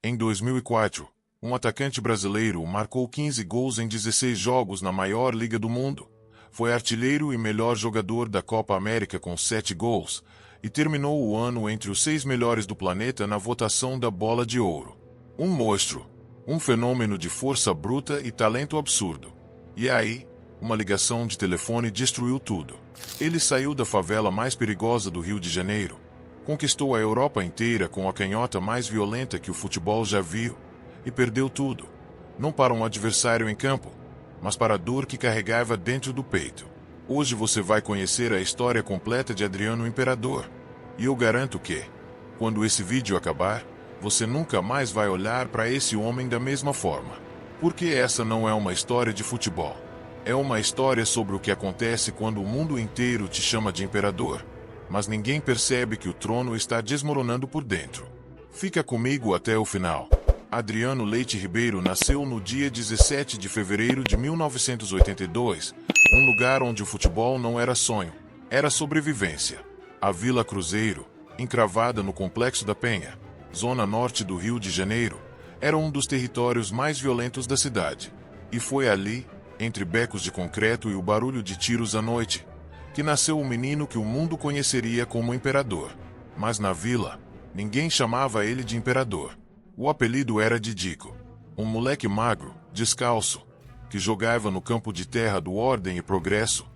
Em 2004, um atacante brasileiro marcou 15 gols em 16 jogos na maior liga do mundo. Foi artilheiro e melhor jogador da Copa América com 7 gols, e terminou o ano entre os 6 melhores do planeta na votação da Bola de Ouro. Um monstro, um fenômeno de força bruta e talento absurdo. E aí, uma ligação de telefone destruiu tudo. Ele saiu da favela mais perigosa do Rio de Janeiro, conquistou a Europa inteira com a canhota mais violenta que o futebol já viu, e perdeu tudo. Não para um adversário em campo, mas para a dor que carregava dentro do peito. Hoje você vai conhecer a história completa de Adriano Imperador. E eu garanto que, quando esse vídeo acabar, você nunca mais vai olhar para esse homem da mesma forma. Porque essa não é uma história de futebol. É uma história sobre o que acontece quando o mundo inteiro te chama de imperador, mas ninguém percebe que o trono está desmoronando por dentro. Fica comigo até o final. Adriano Leite Ribeiro nasceu no dia 17 de fevereiro de 1982, um lugar onde o futebol não era sonho, era sobrevivência. A Vila Cruzeiro, encravada no Complexo da Penha, zona norte do Rio de Janeiro, era um dos territórios mais violentos da cidade. E foi ali, entre becos de concreto e o barulho de tiros à noite, que nasceu o menino que o mundo conheceria como Imperador. Mas na vila, ninguém chamava ele de Imperador. O apelido era de Dico, um moleque magro, descalço, que jogava no campo de terra do Ordem e Progresso,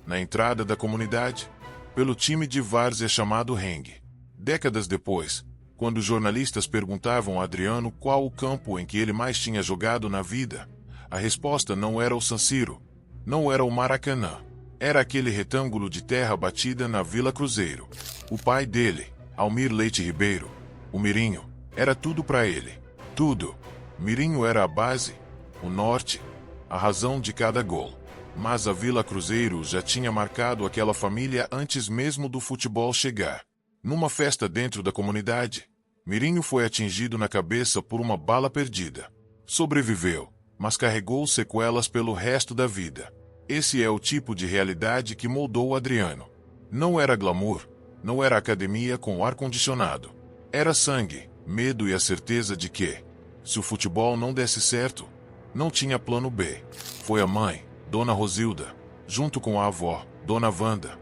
na entrada da comunidade, pelo time de várzea chamado Rengue. Décadas depois, quando jornalistas perguntavam a Adriano qual o campo em que ele mais tinha jogado na vida, a resposta não era o San Siro, não era o Maracanã, era aquele retângulo de terra batida na Vila Cruzeiro. O pai dele, Almir Leite Ribeiro, o Mirinho, era tudo para ele. Tudo. Mirinho era a base, o norte, a razão de cada gol. Mas a Vila Cruzeiro já tinha marcado aquela família antes mesmo do futebol chegar. Numa festa dentro da comunidade, Mirinho foi atingido na cabeça por uma bala perdida. Sobreviveu, mas carregou sequelas pelo resto da vida. Esse é o tipo de realidade que moldou Adriano. Não era glamour, não era academia com ar-condicionado. Era sangue, medo e a certeza de que, se o futebol não desse certo, não tinha plano B. Foi a mãe, Dona Rosilda, junto com a avó, Dona Wanda,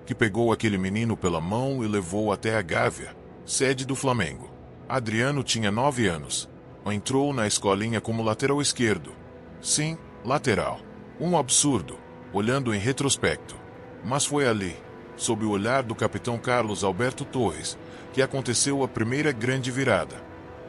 que pegou aquele menino pela mão e levou até a Gávea, sede do Flamengo. Adriano tinha 9 anos. Entrou na escolinha como lateral esquerdo. Sim, lateral. Um absurdo, olhando em retrospecto. Mas foi ali, sob o olhar do capitão Carlos Alberto Torres, que aconteceu a primeira grande virada.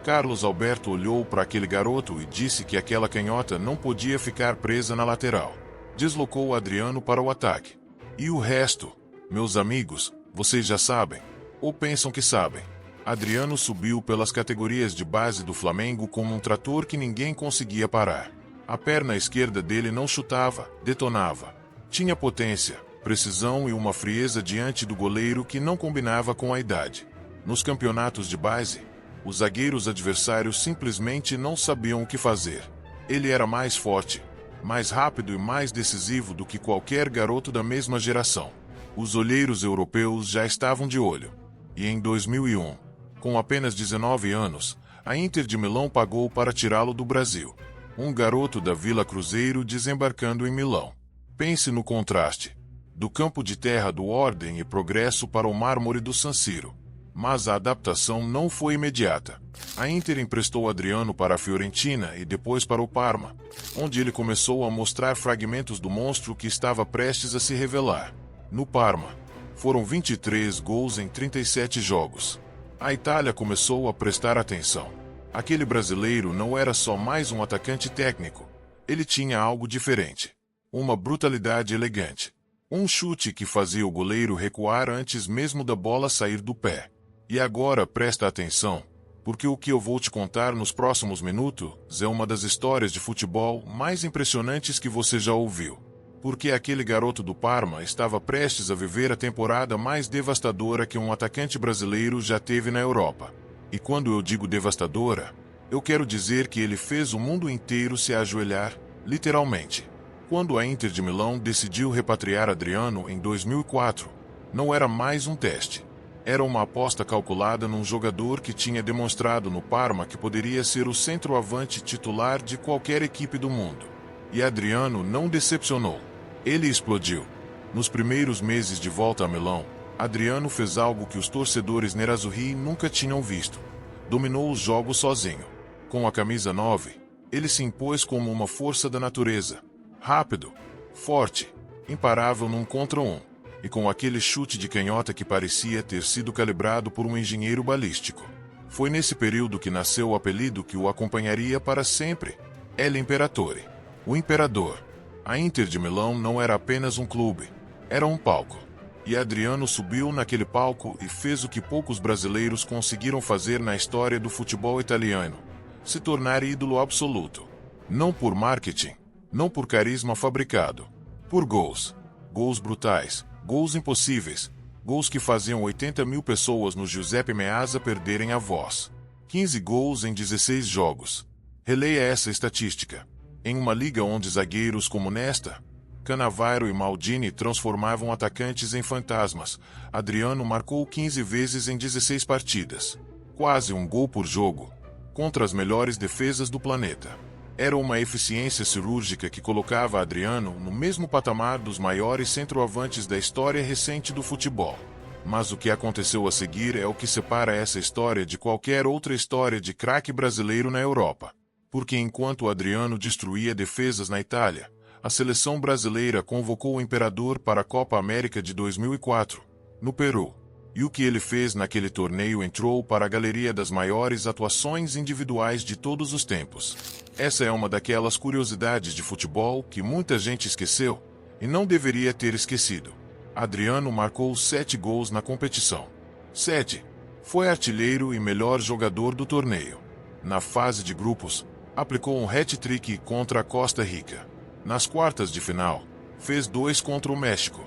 Carlos Alberto olhou para aquele garoto e disse que aquela canhota não podia ficar presa na lateral. Deslocou Adriano para o ataque. E o resto, meus amigos, vocês já sabem, ou pensam que sabem. Adriano subiu pelas categorias de base do Flamengo como um trator que ninguém conseguia parar. A perna esquerda dele não chutava, detonava. Tinha potência, precisão e uma frieza diante do goleiro que não combinava com a idade. Nos campeonatos de base, os zagueiros adversários simplesmente não sabiam o que fazer. Ele era mais forte, mais rápido e mais decisivo do que qualquer garoto da mesma geração. Os olheiros europeus já estavam de olho. E em 2001, com apenas 19 anos, a Inter de Milão pagou para tirá-lo do Brasil. Um garoto da Vila Cruzeiro desembarcando em Milão. Pense no contraste. Do campo de terra do Ordem e Progresso para o mármore do San Siro. Mas a adaptação não foi imediata. A Inter emprestou Adriano para a Fiorentina e depois para o Parma, onde ele começou a mostrar fragmentos do monstro que estava prestes a se revelar. No Parma, foram 23 gols em 37 jogos. A Itália começou a prestar atenção. Aquele brasileiro não era só mais um atacante técnico. Ele tinha algo diferente. Uma brutalidade elegante. Um chute que fazia o goleiro recuar antes mesmo da bola sair do pé. E agora presta atenção, porque o que eu vou te contar nos próximos minutos é uma das histórias de futebol mais impressionantes que você já ouviu. Porque aquele garoto do Parma estava prestes a viver a temporada mais devastadora que um atacante brasileiro já teve na Europa. E quando eu digo devastadora, eu quero dizer que ele fez o mundo inteiro se ajoelhar, literalmente. Quando a Inter de Milão decidiu repatriar Adriano em 2004, não era mais um teste. Era uma aposta calculada num jogador que tinha demonstrado no Parma que poderia ser o centroavante titular de qualquer equipe do mundo. E Adriano não decepcionou. Ele explodiu. Nos primeiros meses de volta a Milão, Adriano fez algo que os torcedores nerazzurri nunca tinham visto. Dominou os jogos sozinho. Com a camisa 9, ele se impôs como uma força da natureza. Rápido, forte, imparável num contra um. E com aquele chute de canhota que parecia ter sido calibrado por um engenheiro balístico. Foi nesse período que nasceu o apelido que o acompanharia para sempre: El Imperatore, o Imperador. A Inter de Milão não era apenas um clube, era um palco. E Adriano subiu naquele palco e fez o que poucos brasileiros conseguiram fazer na história do futebol italiano: se tornar ídolo absoluto. Não por marketing, não por carisma fabricado, por gols. Gols brutais, gols impossíveis, gols que faziam 80 mil pessoas no Giuseppe Meazza perderem a voz. 15 gols em 16 jogos. Releia essa estatística. Em uma liga onde zagueiros como Nesta, Cannavaro e Maldini transformavam atacantes em fantasmas, Adriano marcou 15 vezes em 16 partidas. Quase um gol por jogo, contra as melhores defesas do planeta. Era uma eficiência cirúrgica que colocava Adriano no mesmo patamar dos maiores centroavantes da história recente do futebol. Mas o que aconteceu a seguir é o que separa essa história de qualquer outra história de craque brasileiro na Europa. Porque enquanto Adriano destruía defesas na Itália, a seleção brasileira convocou o Imperador para a Copa América de 2004, no Peru. E o que ele fez naquele torneio entrou para a galeria das maiores atuações individuais de todos os tempos. Essa é uma daquelas curiosidades de futebol que muita gente esqueceu, e não deveria ter esquecido. Adriano marcou 7 gols na competição. 7. Foi artilheiro e melhor jogador do torneio. Na fase de grupos, aplicou um hat-trick contra a Costa Rica. Nas quartas de final, fez 2 contra o México.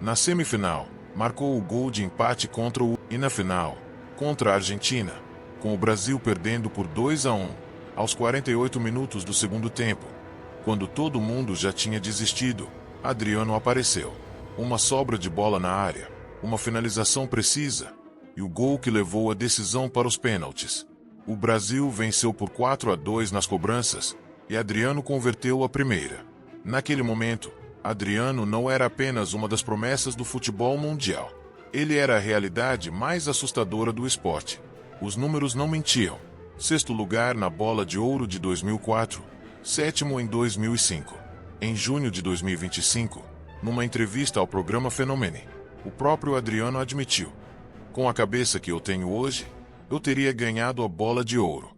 Na semifinal, marcou o gol de empate e na final, contra a Argentina, com o Brasil perdendo por 2-1, aos 48 minutos do segundo tempo. Quando todo mundo já tinha desistido, Adriano apareceu. Uma sobra de bola na área, uma finalização precisa, e o gol que levou a decisão para os pênaltis. O Brasil venceu por 4-2 nas cobranças, e Adriano converteu a primeira. Naquele momento, Adriano não era apenas uma das promessas do futebol mundial. Ele era a realidade mais assustadora do esporte. Os números não mentiam. 6º lugar na Bola de Ouro de 2004, 7º em 2005. Em junho de 2025, numa entrevista ao programa Fenomene, o próprio Adriano admitiu: com a cabeça que eu tenho hoje, eu teria ganhado a Bola de Ouro.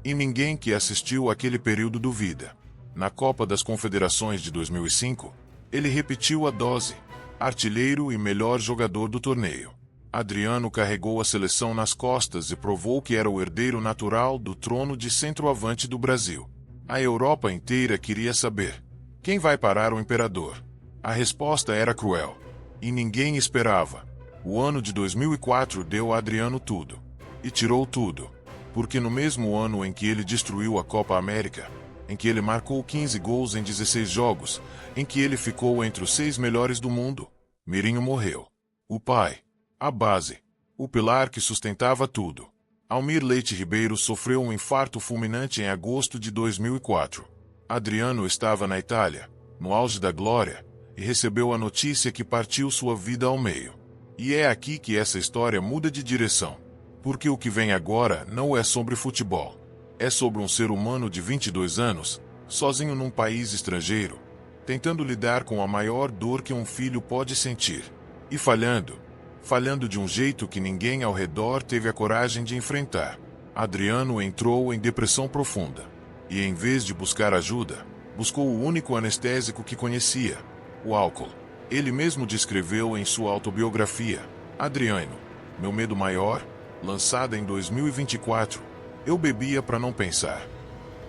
E ninguém que assistiu àquele período duvida. Na Copa das Confederações de 2005, ele repetiu a dose: artilheiro e melhor jogador do torneio. Adriano carregou a seleção nas costas e provou que era o herdeiro natural do trono de centroavante do Brasil. A Europa inteira queria saber: quem vai parar o Imperador? A resposta era cruel. E ninguém esperava. O ano de 2004 deu a Adriano tudo. E tirou tudo. Porque no mesmo ano em que ele destruiu a Copa América, em que ele marcou 15 gols em 16 jogos, em que ele ficou entre os 6 melhores do mundo, Mirinho morreu. O pai, a base, o pilar que sustentava tudo. Almir Leite Ribeiro sofreu um infarto fulminante em agosto de 2004. Adriano estava na Itália, no auge da glória, e recebeu a notícia que partiu sua vida ao meio. E é aqui que essa história muda de direção. Porque o que vem agora não é sobre futebol. É sobre um ser humano de 22 anos, sozinho num país estrangeiro, tentando lidar com a maior dor que um filho pode sentir. E falhando de um jeito que ninguém ao redor teve a coragem de enfrentar. Adriano entrou em depressão profunda. E em vez de buscar ajuda, buscou o único anestésico que conhecia: o álcool. Ele mesmo descreveu em sua autobiografia: Adriano, meu medo maior, lançada em 2024, eu bebia para não pensar.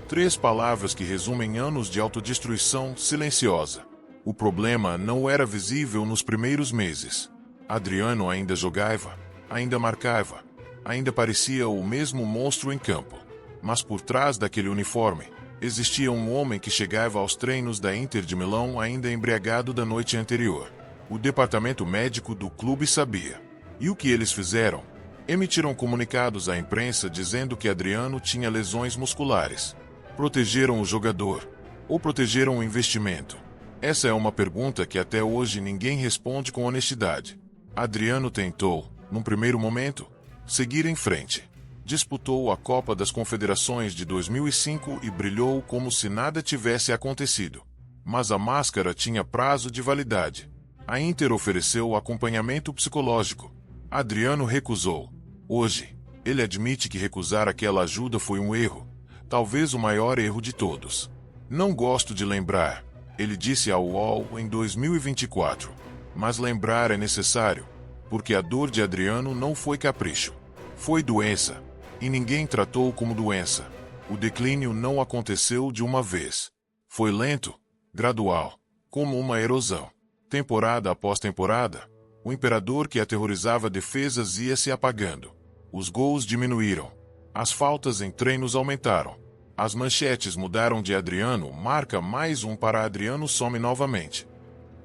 3 palavras que resumem anos de autodestruição silenciosa. O problema não era visível nos primeiros meses. Adriano ainda jogava, ainda marcava, ainda parecia o mesmo monstro em campo. Mas por trás daquele uniforme, existia um homem que chegava aos treinos da Inter de Milão ainda embriagado da noite anterior. O departamento médico do clube sabia. E o que eles fizeram? Emitiram comunicados à imprensa dizendo que Adriano tinha lesões musculares. Protegeram o jogador? Ou protegeram o investimento? Essa é uma pergunta que até hoje ninguém responde com honestidade. Adriano tentou, num primeiro momento, seguir em frente. Disputou a Copa das Confederações de 2005 e brilhou como se nada tivesse acontecido. Mas a máscara tinha prazo de validade. A Inter ofereceu acompanhamento psicológico. Adriano recusou. Hoje, ele admite que recusar aquela ajuda foi um erro, talvez o maior erro de todos. Não gosto de lembrar, ele disse ao UOL em 2024. Mas lembrar é necessário, porque a dor de Adriano não foi capricho. Foi doença. E ninguém tratou como doença. O declínio não aconteceu de uma vez. Foi lento, gradual, como uma erosão. Temporada após temporada, o imperador que aterrorizava defesas ia se apagando. Os gols diminuíram. As faltas em treinos aumentaram. As manchetes mudaram de Adriano, marca mais um para Adriano some novamente.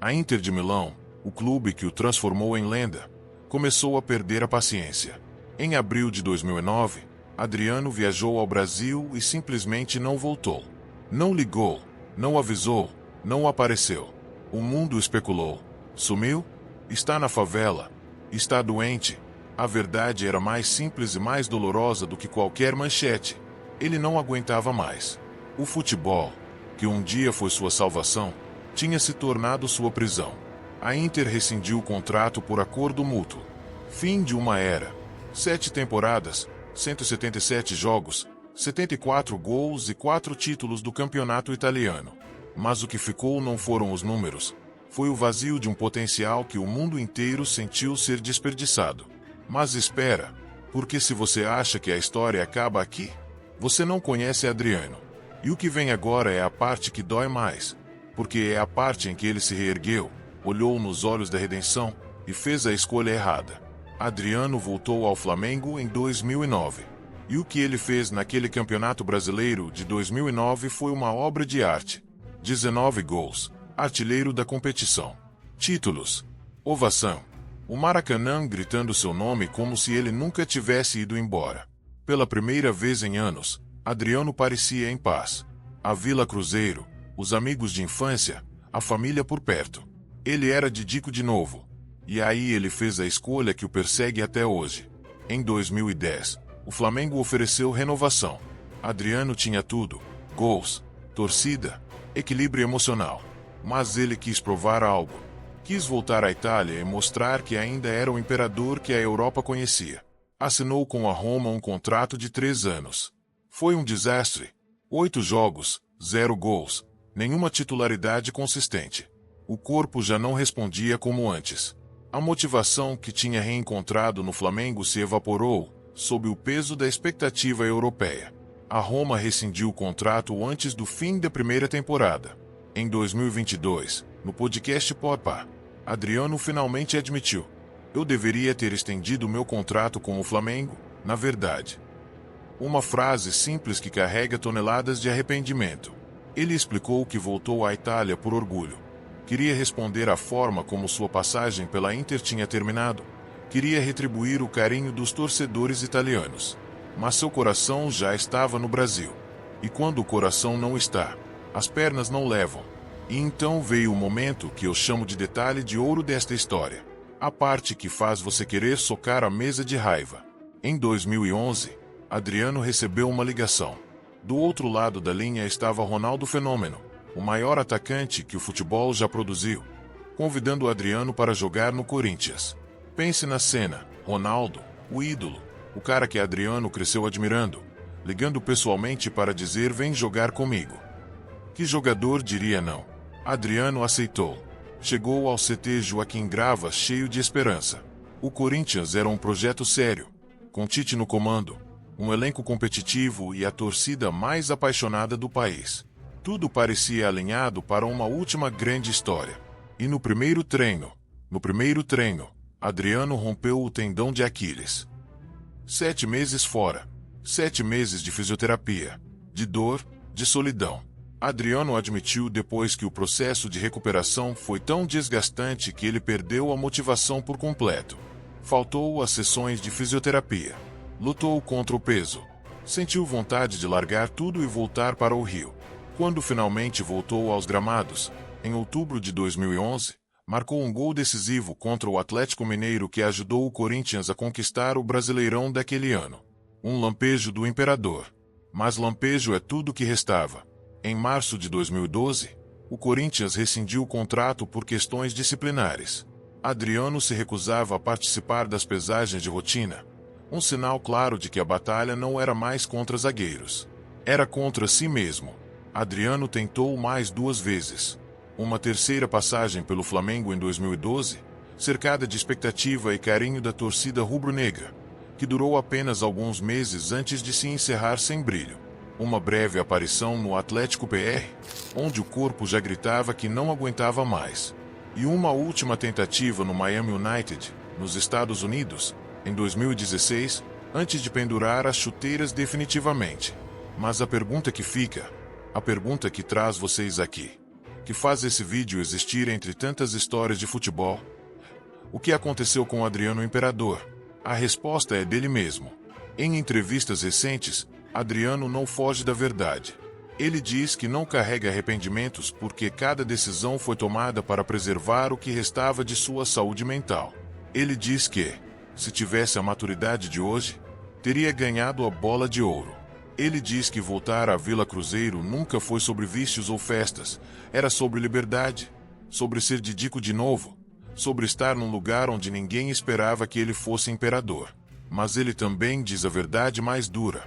A Inter de Milão, o clube que o transformou em lenda, começou a perder a paciência. Em abril de 2009, Adriano viajou ao Brasil e simplesmente não voltou. Não ligou, não avisou, não apareceu. O mundo especulou. Sumiu? Está na favela? Está doente? A verdade era mais simples e mais dolorosa do que qualquer manchete. Ele não aguentava mais. O futebol, que um dia foi sua salvação, tinha se tornado sua prisão. A Inter rescindiu o contrato por acordo mútuo. Fim de uma era. 7 temporadas, 177 jogos, 74 gols e 4 títulos do campeonato italiano. Mas o que ficou não foram os números. Foi o vazio de um potencial que o mundo inteiro sentiu ser desperdiçado. Mas espera, porque se você acha que a história acaba aqui, você não conhece Adriano. E o que vem agora é a parte que dói mais, porque é a parte em que ele se reergueu, olhou nos olhos da redenção e fez a escolha errada. Adriano voltou ao Flamengo em 2009. E o que ele fez naquele Campeonato Brasileiro de 2009 foi uma obra de arte. 19 gols, artilheiro da competição. Títulos. Ovação. O Maracanã gritando seu nome como se ele nunca tivesse ido embora. Pela primeira vez em anos, Adriano parecia em paz. A Vila Cruzeiro, os amigos de infância, a família por perto. Ele era Didico de novo. E aí ele fez a escolha que o persegue até hoje. Em 2010, o Flamengo ofereceu renovação. Adriano tinha tudo: gols, torcida, equilíbrio emocional. Mas ele quis provar algo. Quis voltar à Itália e mostrar que ainda era o imperador que a Europa conhecia. Assinou com a Roma um contrato de 3 anos. Foi um desastre. 8 jogos, 0 gols, nenhuma titularidade consistente. O corpo já não respondia como antes. A motivação que tinha reencontrado no Flamengo se evaporou, sob o peso da expectativa europeia. A Roma rescindiu o contrato antes do fim da primeira temporada. Em 2022, no podcast Podpah, Adriano finalmente admitiu: eu deveria ter estendido meu contrato com o Flamengo, na verdade. Uma frase simples que carrega toneladas de arrependimento. Ele explicou que voltou à Itália por orgulho. Queria responder à forma como sua passagem pela Inter tinha terminado. Queria retribuir o carinho dos torcedores italianos. Mas seu coração já estava no Brasil. E quando o coração não está, as pernas não levam. E então veio o momento que eu chamo de detalhe de ouro desta história. A parte que faz você querer socar a mesa de raiva. Em 2011, Adriano recebeu uma ligação. Do outro lado da linha estava Ronaldo Fenômeno, o maior atacante que o futebol já produziu, convidando Adriano para jogar no Corinthians. Pense na cena: Ronaldo, o ídolo, o cara que Adriano cresceu admirando, ligando pessoalmente para dizer: vem jogar comigo. Que jogador diria não? Adriano aceitou. Chegou ao CT Joaquim Grava cheio de esperança. O Corinthians era um projeto sério, com Tite no comando, um elenco competitivo e a torcida mais apaixonada do país. Tudo parecia alinhado para uma última grande história. E no primeiro treino, Adriano rompeu o tendão de Aquiles. 7 meses fora. 7 meses de fisioterapia, de dor, de solidão. Adriano admitiu depois que o processo de recuperação foi tão desgastante que ele perdeu a motivação por completo. Faltou às sessões de fisioterapia. Lutou contra o peso. Sentiu vontade de largar tudo e voltar para o Rio. Quando finalmente voltou aos gramados, em outubro de 2011, marcou um gol decisivo contra o Atlético Mineiro que ajudou o Corinthians a conquistar o Brasileirão daquele ano. Um lampejo do imperador. Mas lampejo é tudo que restava. Em março de 2012, o Corinthians rescindiu o contrato por questões disciplinares. Adriano se recusava a participar das pesagens de rotina, um sinal claro de que a batalha não era mais contra zagueiros. Era contra si mesmo. Adriano tentou mais 2 vezes. Uma terceira passagem pelo Flamengo em 2012, cercada de expectativa e carinho da torcida rubro-negra, que durou apenas alguns meses antes de se encerrar sem brilho. Uma breve aparição no Atlético PR, onde o corpo já gritava que não aguentava mais. E uma última tentativa no Miami United, nos Estados Unidos, em 2016, antes de pendurar as chuteiras definitivamente. Mas a pergunta que fica, a pergunta que traz vocês aqui, que faz esse vídeo existir entre tantas histórias de futebol: o que aconteceu com Adriano Imperador? A resposta é dele mesmo. Em entrevistas recentes, Adriano não foge da verdade. Ele diz que não carrega arrependimentos porque cada decisão foi tomada para preservar o que restava de sua saúde mental. Ele diz que, se tivesse a maturidade de hoje, teria ganhado a bola de ouro. Ele diz que voltar à Vila Cruzeiro nunca foi sobre vícios ou festas, era sobre liberdade, sobre ser Didico de novo, sobre estar num lugar onde ninguém esperava que ele fosse imperador. Mas ele também diz a verdade mais dura,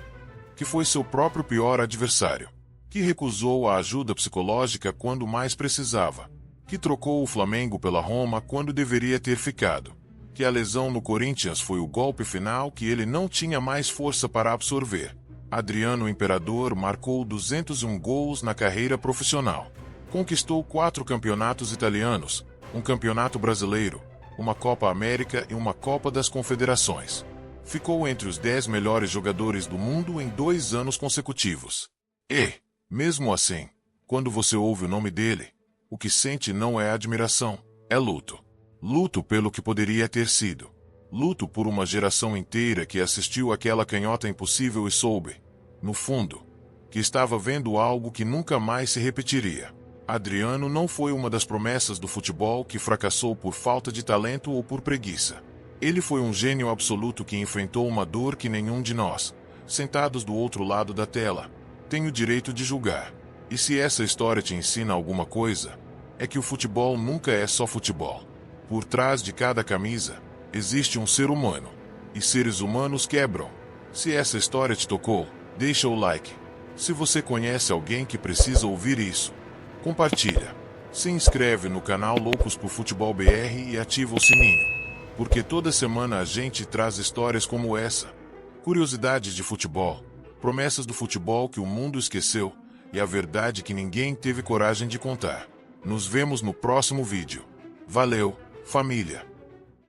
que foi seu próprio pior adversário, que recusou a ajuda psicológica quando mais precisava, que trocou o Flamengo pela Roma quando deveria ter ficado, que a lesão no Corinthians foi o golpe final que ele não tinha mais força para absorver. Adriano Imperador marcou 201 gols na carreira profissional. Conquistou 4 campeonatos italianos, um campeonato brasileiro, uma Copa América e uma Copa das Confederações. Ficou entre os 10 melhores jogadores do mundo em 2 anos consecutivos. E, mesmo assim, quando você ouve o nome dele, o que sente não é admiração, é luto. Luto pelo que poderia ter sido. Luto por uma geração inteira que assistiu àquela canhota impossível e soube, no fundo, que estava vendo algo que nunca mais se repetiria. Adriano não foi uma das promessas do futebol que fracassou por falta de talento ou por preguiça. Ele foi um gênio absoluto que enfrentou uma dor que nenhum de nós, sentados do outro lado da tela, tem o direito de julgar. E se essa história te ensina alguma coisa, é que o futebol nunca é só futebol. Por trás de cada camisa, existe um ser humano. E seres humanos quebram. Se essa história te tocou, deixa o like. Se você conhece alguém que precisa ouvir isso, compartilha. Se inscreve no canal Loucos por Futebol BR e ativa o sininho. Porque toda semana a gente traz histórias como essa. Curiosidades de futebol, promessas do futebol que o mundo esqueceu e a verdade que ninguém teve coragem de contar. Nos vemos no próximo vídeo. Valeu, família!